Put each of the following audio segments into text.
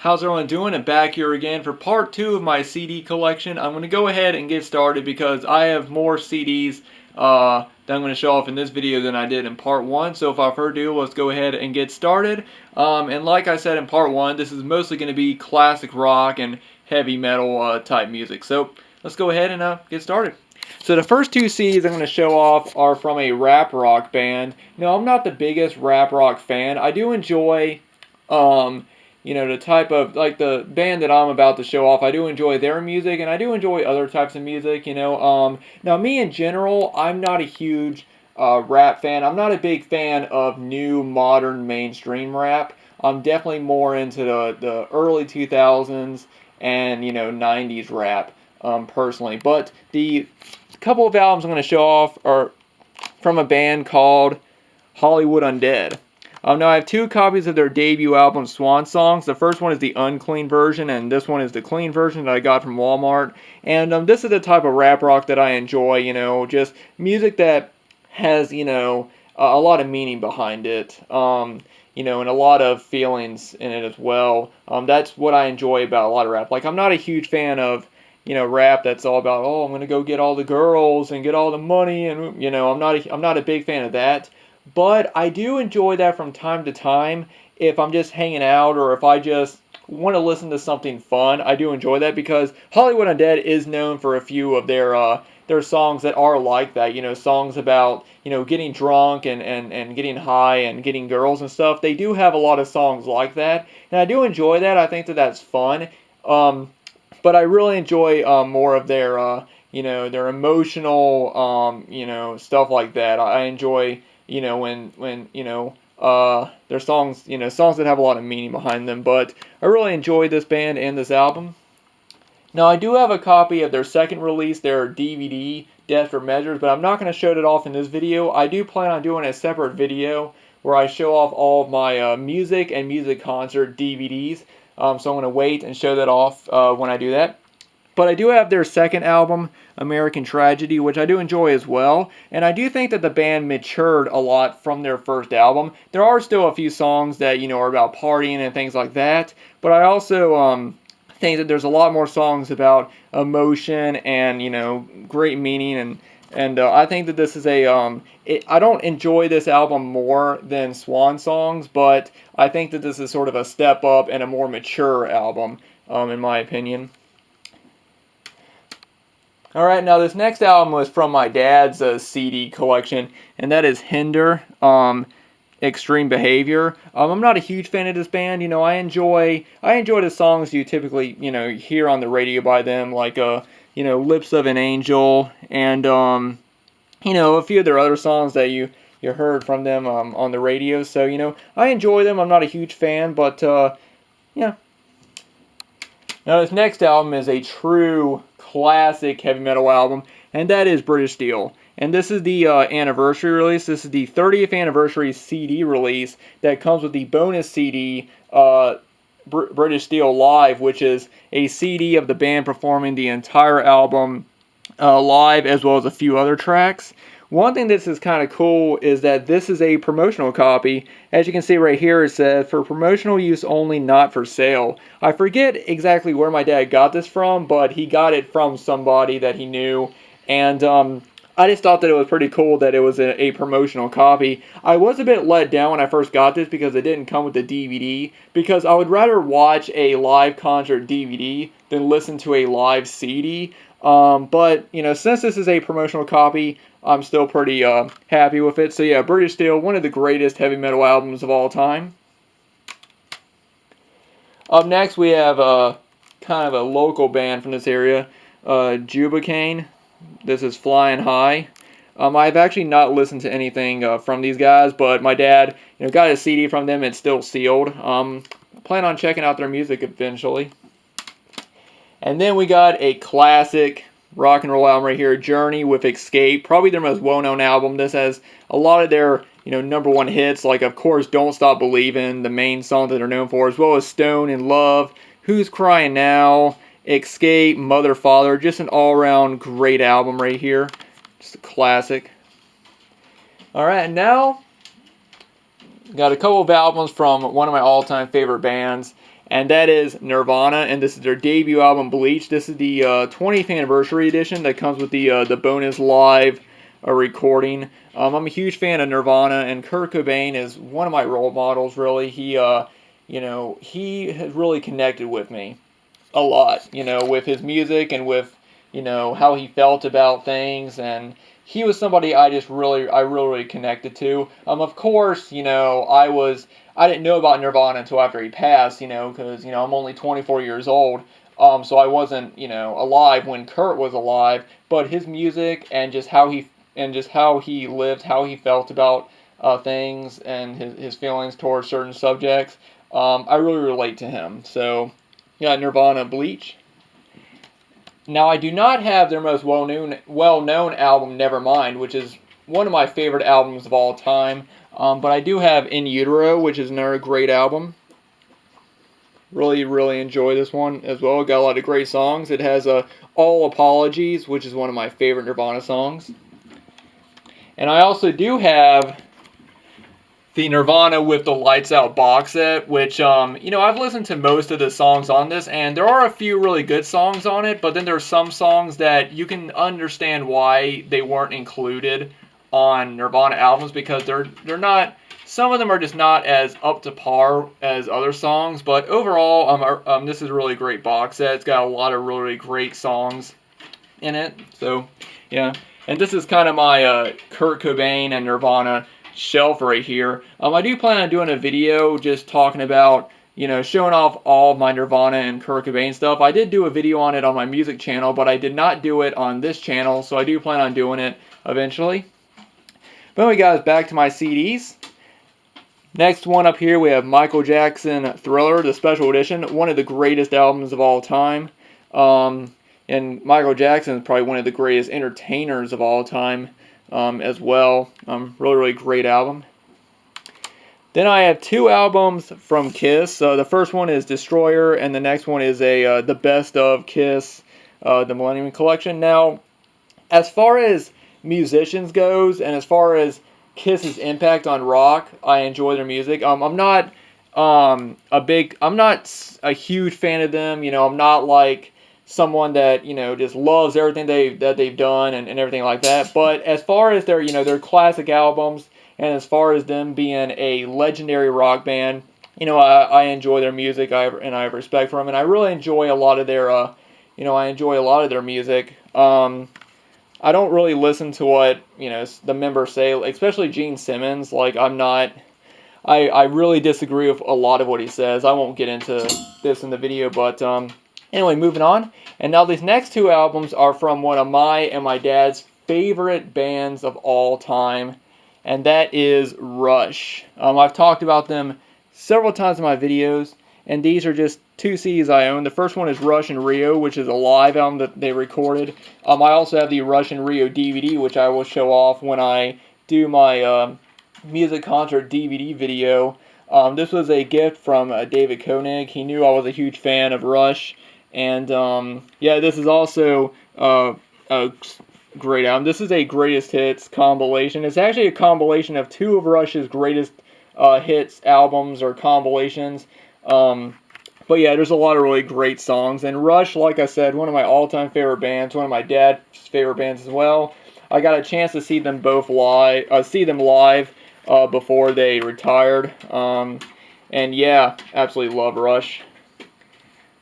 How's everyone doing? And back here again for part 2 of my CD collection. I'm going to go ahead and get started because I have more CDs that I'm going to show off in this video than I did in part 1. So without further ado, let's go ahead and get started. And like I said in part 1, this is mostly going to be classic rock and heavy metal type music. So let's go ahead and get started. So the first two CDs I'm going to show off are from a rap rock band. Now, I'm not the biggest rap rock fan. I do enjoy the type of, like the band that I'm about to show off, I do enjoy their music, and I do enjoy other types of music, Now, me in general, I'm not a huge rap fan. I'm not a big fan of new, modern, mainstream rap. I'm definitely more into the early 2000s and, 90s rap, personally. But the couple of albums I'm going to show off are from a band called Hollywood Undead. Now, I have two copies of their debut album, Swan Songs. The first one is the unclean version, and this one is the clean version that I got from Walmart. And this is the type of rap rock that I enjoy, just music that has, a lot of meaning behind it, and a lot of feelings in it as well. That's what I enjoy about a lot of rap. Like, I'm not a huge fan of, rap that's all about, oh, I'm going to go get all the girls and get all the money, and, I'm not a big fan of that. But I do enjoy that from time to time if I'm just hanging out or if I just want to listen to something fun. I do enjoy that because Hollywood Undead is known for a few of their songs that are like that. Songs about, getting drunk and getting high and getting girls and stuff. They do have a lot of songs like that. And I do enjoy that. I think that that's fun. But I really enjoy more of their, their emotional, stuff like that. I enjoy when their songs, songs that have a lot of meaning behind them. But I really enjoyed this band and this album. Now, I do have a copy of their second release, their DVD, Desperate Measures, but I'm not going to show it off in this video. I do plan on doing a separate video where I show off all of my music and music concert DVDs. So I'm going to wait and show that off when I do that. But I do have their second album, American Tragedy, which I do enjoy as well. And I do think that the band matured a lot from their first album. There are still a few songs that, are about partying and things like that. But I also think that there's a lot more songs about emotion and, great meaning. And I think that this is I don't enjoy this album more than Swan Songs, but I think that this is sort of a step up and a more mature album, in my opinion. Alright, now this next album was from my dad's CD collection, and that is Hinder, Extreme Behavior. I'm not a huge fan of this band. I enjoy the songs you typically, hear on the radio by them, like, Lips of an Angel, and, a few of their other songs that you heard from them on the radio. So, I enjoy them. I'm not a huge fan, but, yeah. Now, this next album is a true classic heavy metal album, and that is British Steel. And this is the anniversary release. This is the 30th anniversary CD release that comes with the bonus CD, British Steel Live, which is a CD of the band performing the entire album live, as well as a few other tracks. One thing that is kind of cool is that this is a promotional copy. As you can see right here, it says, for promotional use only, not for sale. I forget exactly where my dad got this from, but he got it from somebody that he knew. And I just thought that it was pretty cool that it was a promotional copy. I was a bit let down when I first got this because it didn't come with the DVD, because I would rather watch a live concert DVD than listen to a live CD. But, since this is a promotional copy, I'm still pretty happy with it. So yeah, British Steel, one of the greatest heavy metal albums of all time. Up next, we have kind of a local band from this area, Jubicane. This is Flying High. I've actually not listened to anything from these guys, but my dad, got a CD from them. It's still sealed. I plan on checking out their music eventually. And then we got a classic rock and roll album right here, Journey with Escape. Probably their most well-known album. This has a lot of their, number one hits, like, of course, Don't Stop Believin', the main song that they're known for, as well as Stone in Love, Who's Crying Now, Escape, Mother, Father. Just an all-around great album right here. Just a classic. Alright, and now got a couple of albums from one of my all-time favorite bands, and that is Nirvana, and this is their debut album, Bleach. This is the 20th anniversary edition that comes with the bonus live recording. I'm a huge fan of Nirvana, and Kurt Cobain is one of my role models, really. He has really connected with me a lot, with his music and with, how he felt about things, and he was somebody I really connected to. Of course, I didn't know about Nirvana until after he passed, because, I'm only 24 years old, so I wasn't, alive when Kurt was alive, but his music and just how he lived, how he felt about things, and his feelings towards certain subjects, I really relate to him. So, yeah, Nirvana, Bleach. Now, I do not have their most well-known album, Nevermind, which is one of my favorite albums of all time. But I do have In Utero, which is another great album. Really, really enjoy this one as well. Got a lot of great songs. It has All Apologies, which is one of my favorite Nirvana songs. And I also do have the Nirvana with the Lights Out box set, which, I've listened to most of the songs on this, and there are a few really good songs on it, but then there are some songs that you can understand why they weren't included on Nirvana albums, because they're not, some of them are just not as up to par as other songs, but overall, this is a really great box set. It's got a lot of really great songs in it, so, yeah. And this is kind of my Kurt Cobain and Nirvana shelf right here. I do plan on doing a video just talking about, showing off all of my Nirvana and Kurt Cobain stuff. I did do a video on it on my music channel, but I did not do it on this channel, so I do plan on doing it eventually. But anyway, guys, back to my CDs. Next one up here, we have Michael Jackson Thriller, the special edition, one of the greatest albums of all time. And Michael Jackson is probably one of the greatest entertainers of all time. As well. Really, really great album. Then I have two albums from Kiss. The first one is Destroyer, and the next one is the Best of Kiss, the Millennium Collection. Now, as far as musicians goes, and as far as Kiss's impact on rock, I enjoy their music. I'm not a huge fan of them. I'm not like someone that just loves everything they've done and everything like that. But as far as their classic albums, and as far as them being a legendary rock band, I enjoy their music. I have respect for them, and I really enjoy a lot of their music. I don't really listen to what the members say, especially Gene Simmons. Like, I really disagree with a lot of what he says. I won't get into this in the video, but anyway, moving on. And now these next two albums are from one of my and my dad's favorite bands of all time, and that is Rush. I've talked about them several times in my videos, and these are just two CDs I own. The first one is Rush in Rio, which is a live album that they recorded. I also have the Rush in Rio DVD, which I will show off when I do my music concert DVD video. This was a gift from David Koenig. He knew I was a huge fan of Rush. And, this is also a great album. This is a greatest hits compilation. It's actually a compilation of two of Rush's greatest hits albums or compilations. But yeah, there's a lot of really great songs. And Rush, like I said, one of my all-time favorite bands, one of my dad's favorite bands as well. I got a chance to see them both live, before they retired. And yeah, absolutely love Rush.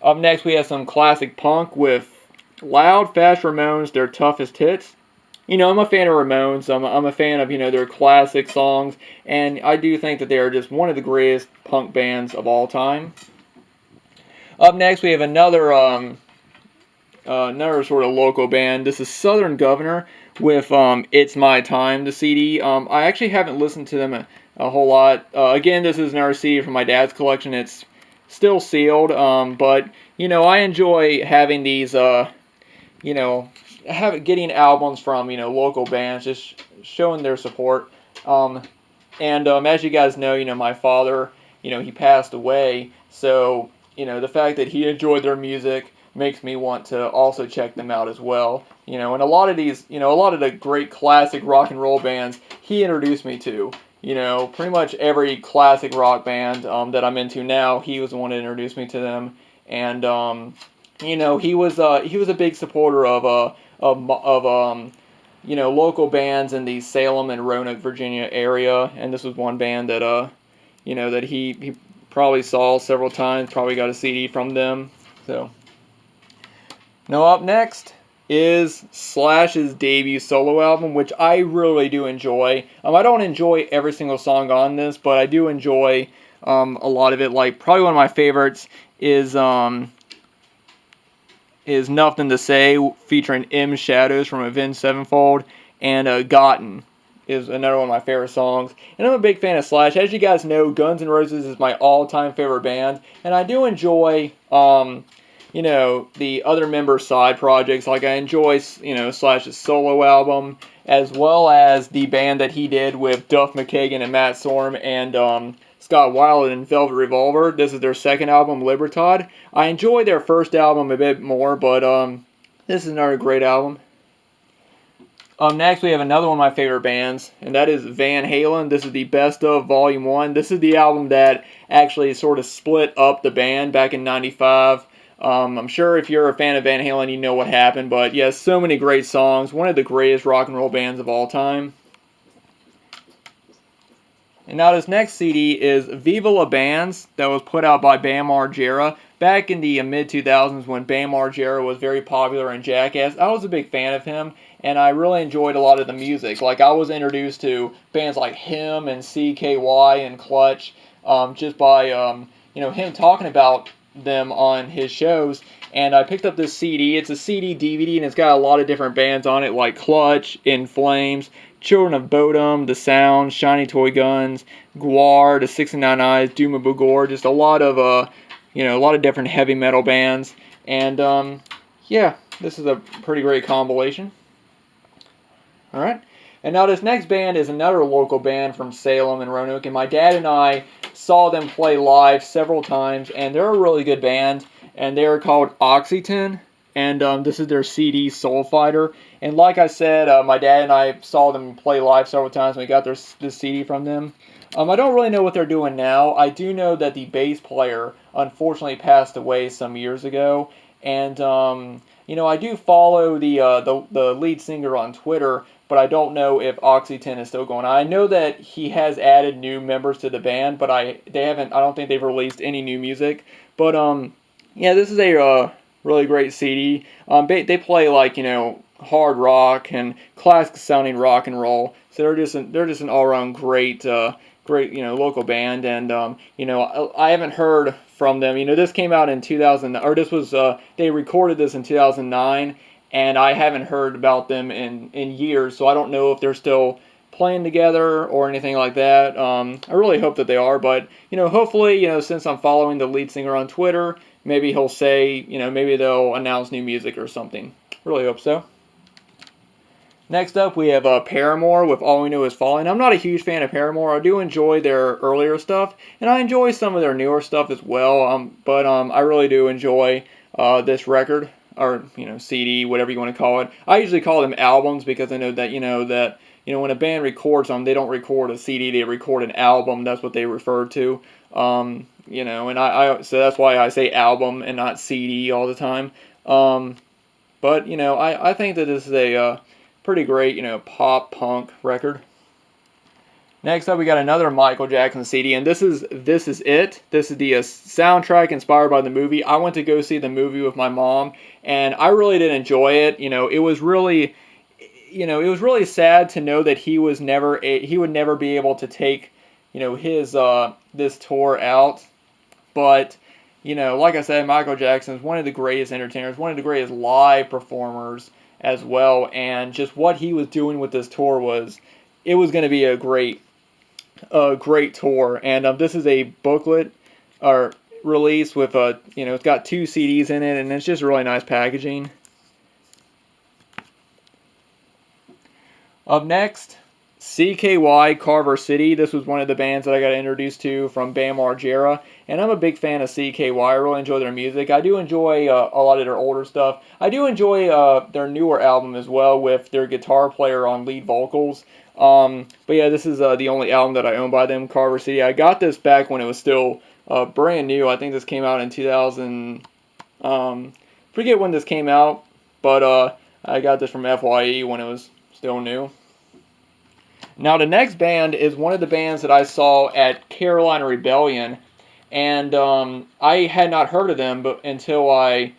Up next, we have some classic punk with Loud, Fast Ramones, their toughest hits. I'm a fan of Ramones. I'm a fan of, their classic songs. And I do think that they are just one of the greatest punk bands of all time. Up next, we have another sort of local band. This is Southern Governor with It's My Time, the CD. I actually haven't listened to them a whole lot. Again, this is another CD from my dad's collection. It's still sealed, but I enjoy having these getting albums from local bands, just showing their support. And as you guys know, my father, he passed away, so the fact that he enjoyed their music makes me want to also check them out as well. And a lot of these, a lot of the great classic rock and roll bands he introduced me to. you know, pretty much every classic rock band that I'm into now. He was the one that introduced me to them, and you know, he was a big supporter of you know, local bands in the Salem and Roanoke, Virginia area, and this was one band that you know, that he probably saw several times, probably got a CD from them. So now up next is Slash's debut solo album, which I really do enjoy. I don't enjoy every single song on this, but I do enjoy a lot of it. Like, probably one of my favorites is Nothing to Say, featuring M Shadows from Avenged Sevenfold, and Gotten is another one of my favorite songs. And I'm a big fan of Slash. As you guys know, Guns N' Roses is my all-time favorite band, and I do enjoy you know, the other member side projects. Like, I enjoy, you know, Slash's solo album, as well as the band that he did with Duff McKagan and Matt Sorum and Scott Weiland and Velvet Revolver. This is their second album, Libertad. I enjoy their first album a bit more, but this is another great album. Next, we have another one of my favorite bands, and that is Van Halen. This is the Best Of Volume 1. This is the album that actually sort of split up the band back in '95. I'm sure if you're a fan of Van Halen, you know what happened, but yes, so many great songs. One of the greatest rock and roll bands of all time. And now this next CD is Viva La Bands, that was put out by Bam Margera back in the mid-2000s when Bam Margera was very popular in Jackass. I was a big fan of him, and I really enjoyed a lot of the music. Like, I was introduced to bands like him and CKY and Clutch just by you know, him talking about them on his shows. And I picked up this CD. It's a CD DVD, and it's got a lot of different bands on it, like Clutch, In Flames, Children of Bodom, The Sound, Shiny Toy Guns, Gwar, The 69 Eyes, Doom of Bugor, just a lot of you know, a lot of different heavy metal bands. And yeah, this is a pretty great compilation. All right. And now this next band is another local band from Salem and Roanoke, and my dad and I saw them play live several times, and they're a really good band, and they're called Oxyton, and this is their CD, Soul Fighter. And like I said, my dad and I saw them play live several times, and we got this CD from them. I don't really know what they're doing now. I do know that the bass player unfortunately passed away some years ago, and you know, I do follow the lead singer on Twitter, but I don't know if Oxyton is still going on. I know that he has added new members to the band, but I don't think they've released any new music. But yeah, this is a really great CD. They play, like, you know, hard rock and classic sounding rock and roll. So they're just an all around great you know, local band. And you know, I haven't heard from them. You know, this came out in 2000, or this was they recorded this in 2009. And I haven't heard about them in years, so I don't know if they're still playing together or anything like that. I really hope that they are, but, you know, hopefully, you know, since I'm following the lead singer on Twitter, maybe he'll say, you know, maybe they'll announce new music or something. Really hope so. Next up, we have Paramore with All We Know Is Falling. I'm not a huge fan of Paramore. I do enjoy their earlier stuff, and I enjoy some of their newer stuff as well, but I really do enjoy this record. Or, you know, CD, whatever you want to call it. I usually call them albums because I know that, you know, when a band records them, they don't record a CD, they record an album. That's what they refer to. You know, and so that's why I say album and not CD all the time. But, you know, I think that this is a pretty great, you know, pop punk record. Next up, we got another Michael Jackson CD, and this is it. This is the soundtrack inspired by the movie. I went to go see the movie with my mom, and I really did enjoy it. You know, it was really, you know, it was really sad to know that he would never be able to take, you know, his this tour out. But, you know, like I said, Michael Jackson is one of the greatest entertainers, one of the greatest live performers as well, and just what he was doing with this tour was going to be a great tour. And this is a booklet or release with you know, it's got 2 CDs in it, and it's just really nice packaging. Up next, CKY, Carver City. This was one of the bands that I got introduced to from Bam Margera, and I'm a big fan of CKY. I really enjoy their music. I do enjoy a lot of their older stuff. I do enjoy their newer album as well, with their guitar player on lead vocals. But yeah, this is the only album that I own by them, Carver City. I got this back when it was still brand new. I think this came out in 2000. Forget when this came out, but I got this from FYE when it was still new. Now, the next band is one of the bands that I saw at Carolina Rebellion, and I had not heard of them until I,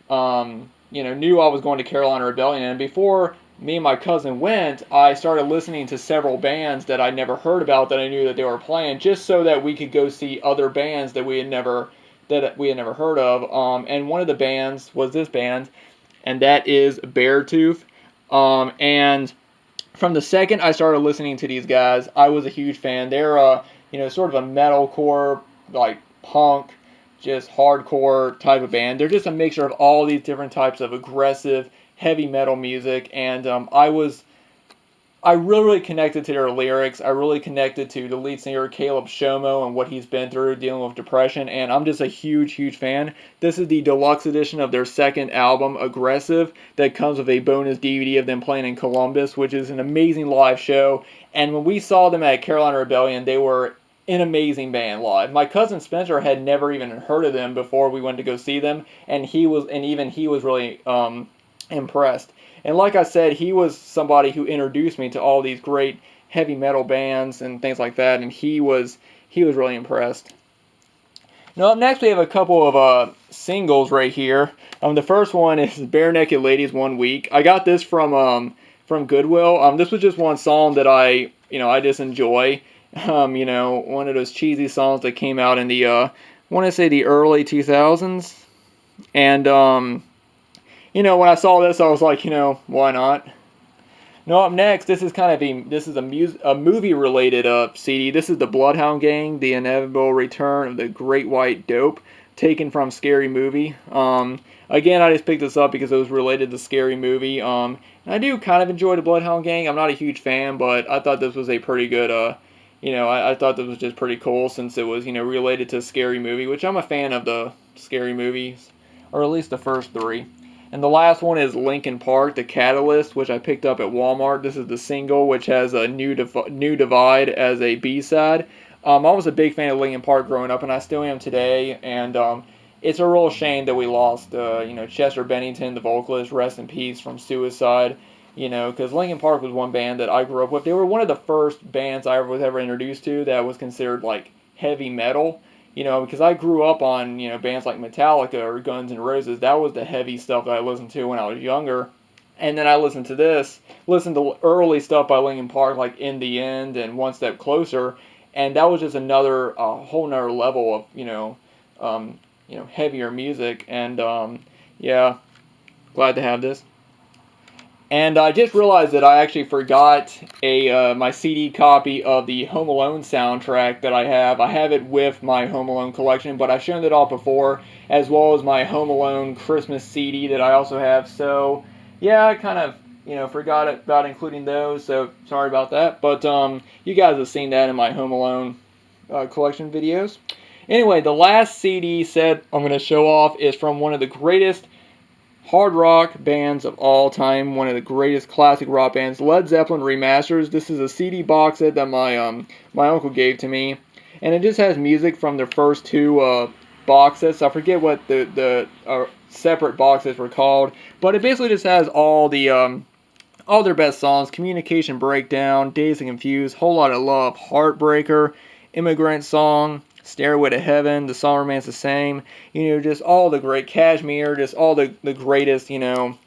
knew I was going to Carolina Rebellion. And before me and my cousin went, I started listening to several bands that I'd never heard about that I knew that they were playing, just so that we could go see other bands that we had never heard of. And one of the bands was this band, and that is Beartooth. And from the second I started listening to these guys, I was a huge fan. They're sort of a metalcore, like punk, just hardcore type of band. They're just a mixture of all these different types of aggressive, heavy metal music, and I really connected to their lyrics. I really connected to the lead singer, Caleb Shomo, and what he's been through dealing with depression, and I'm just a huge, huge fan. This is the deluxe edition of their second album, Aggressive, that comes with a bonus DVD of them playing in Columbus, which is an amazing live show. And when we saw them at Carolina Rebellion, they were an amazing band live. My cousin Spencer had never even heard of them before we went to go see them, and even he was really impressed. And like I said, he was somebody who introduced me to all these great heavy metal bands and things like that, and he was really impressed. Now up next we have a couple of singles right here. The first one is Bare Naked Ladies 1 Week. I got this from Goodwill. This was just one song that I just enjoy. One of those cheesy songs that came out in the I want to say the early 2000s, and when I saw this, I was like, why not? Now, up next, this is a movie-related CD. This is the Bloodhound Gang, The Inevitable Return of the Great White Dope, taken from Scary Movie. Again, I just picked this up because it was related to Scary Movie. And I do kind of enjoy the Bloodhound Gang. I'm not a huge fan, but I thought this was a pretty good, I thought this was just pretty cool since it was, related to Scary Movie, which I'm a fan of the Scary Movies, or at least the first three. And the last one is Linkin Park, The Catalyst, which I picked up at Walmart. This is the single, which has a New Divide as a B-side. I was a big fan of Linkin Park growing up, and I still am today. And it's a real shame that we lost, Chester Bennington, the vocalist, rest in peace, from suicide. Because Linkin Park was one band that I grew up with. They were one of the first bands I was ever introduced to that was considered like heavy metal. Because I grew up on, bands like Metallica or Guns N' Roses. That was the heavy stuff that I listened to when I was younger. And then I listened to early stuff by Linkin Park, like In the End and One Step Closer. And that was just whole nother level of, heavier music. And, yeah, glad to have this. And I just realized that I actually forgot my CD copy of the Home Alone soundtrack that I have. I have it with my Home Alone collection, but I've shown it off before, as well as my Home Alone Christmas CD that I also have. So, yeah, I kind of, forgot about including those, so sorry about that. But you guys have seen that in my Home Alone collection videos. Anyway, the last CD set I'm going to show off is from one of the greatest hard rock bands of all time, one of the greatest classic rock bands, Led Zeppelin Remasters. This is a CD box set that my uncle gave to me, and it just has music from their first two box sets. I forget what the separate box sets were called, but it basically just has all their best songs: Communication Breakdown, Dazed and Confused, Whole Lot of Love, Heartbreaker, Immigrant Song, Stairway to Heaven, The Song Remains the Same, just all the great Kashmir, just all the greatest, some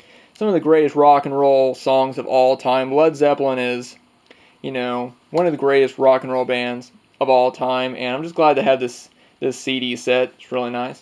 of the greatest rock and roll songs of all time. Led Zeppelin is, one of the greatest rock and roll bands of all time, and I'm just glad to have this CD set. It's really nice.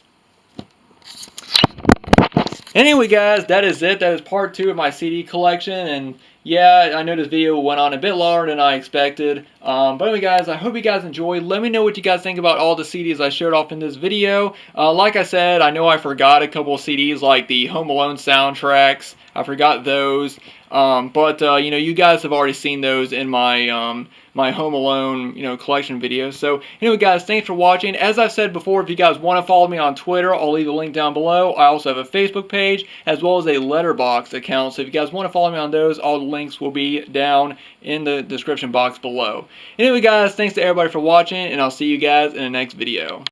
Anyway, guys, that is it. That is part 2 of my CD collection, and yeah, I know this video went on a bit longer than I expected. But anyway, guys, I hope you guys enjoyed. Let me know what you guys think about all the CDs I showed off in this video. Like I said, I know I forgot a couple of CDs like the Home Alone soundtracks. I forgot those. But you know, you guys have already seen those in my my Home Alone, you know, collection videos. So anyway, guys, thanks for watching. As I've said before, if you guys want to follow me on Twitter, I'll leave a link down below. I also have a Facebook page as well as a Letterboxd account. So if you guys want to follow me on those, all the links will be down in the description box below. Anyway, guys, thanks to everybody for watching, and I'll see you guys in the next video.